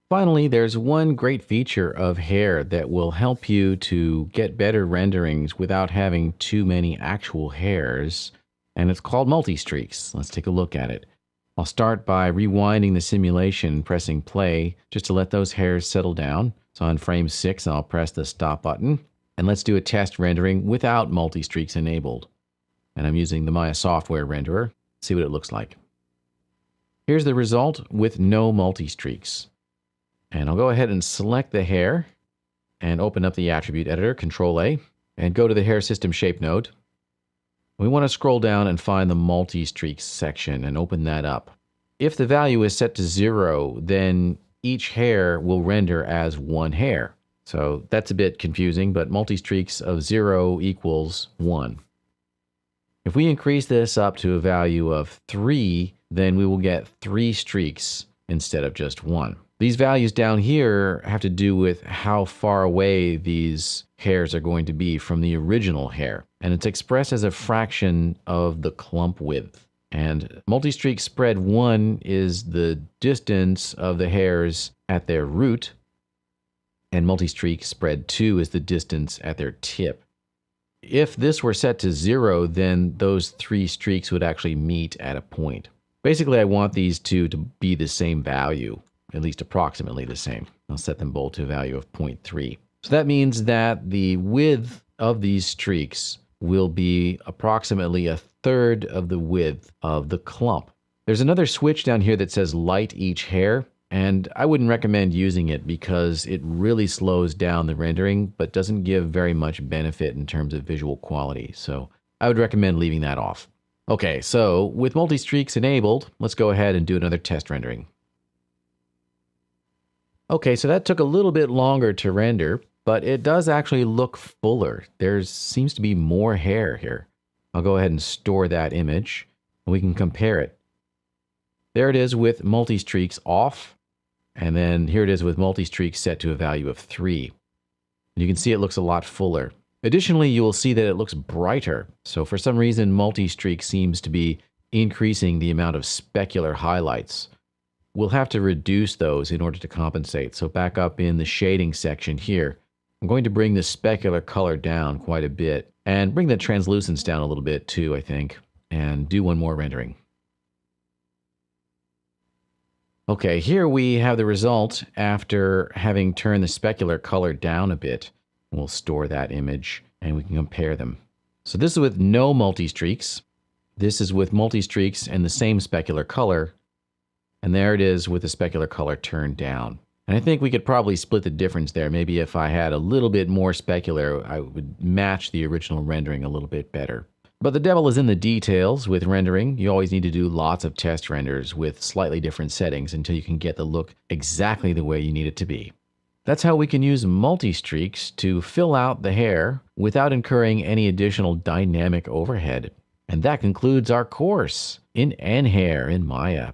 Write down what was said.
Finally, there's one great feature of hair that will help you to get better renderings without having too many actual hairs, and it's called multi-streaks. Let's take a look at it. I'll start by rewinding the simulation and pressing play just to let those hairs settle down. So on frame 6, I'll press the stop button, and let's do a test rendering without multi-streaks enabled. And I'm using the Maya software renderer. See what it looks like. Here's the result with no multi-streaks. And I'll go ahead and select the hair and open up the attribute editor, Control A, and go to the hair system shape node. We want to scroll down and find the multi-streaks section and open that up. If the value is set to 0, then each hair will render as one hair. So that's a bit confusing, but multi-streaks of 0 equals 1. If we increase this up to a value of 3, then we will get 3 streaks instead of just 1. These values down here have to do with how far away these hairs are going to be from the original hair. And it's expressed as a fraction of the clump width. And multi-streak spread 1 is the distance of the hairs at their root. And multi-streak spread 2 is the distance at their tip. If this were set to 0, then those 3 streaks would actually meet at a point. Basically, I want these two to be the same value, at least approximately the same. I'll set them both to a value of 0.3. So that means that the width of these streaks will be approximately a third of the width of the clump. There's another switch down here that says light each hair, and I wouldn't recommend using it because it really slows down the rendering, but doesn't give very much benefit in terms of visual quality. So I would recommend leaving that off. Okay, so with multi-streaks enabled, let's go ahead and do another test rendering. Okay, so that took a little bit longer to render, but it does actually look fuller. There seems to be more hair here. I'll go ahead and store that image, and we can compare it. There it is with multi-streaks off, and then here it is with multi-streaks set to a value of 3. And you can see it looks a lot fuller. Additionally, you will see that it looks brighter. So for some reason, multi-streak seems to be increasing the amount of specular highlights. We'll have to reduce those in order to compensate. So back up in the shading section here, I'm going to bring the specular color down quite a bit and bring the translucence down a little bit too, I think, and do one more rendering. Okay, here we have the result after having turned the specular color down a bit. We'll store that image and we can compare them. So this is with no multi-streaks. This is with multi-streaks and the same specular color. And there it is with the specular color turned down. And I think we could probably split the difference there. Maybe if I had a little bit more specular, I would match the original rendering a little bit better. But the devil is in the details with rendering. You always need to do lots of test renders with slightly different settings until you can get the look exactly the way you need it to be. That's how we can use multi-streaks to fill out the hair without incurring any additional dynamic overhead. And that concludes our course in NHair in Maya.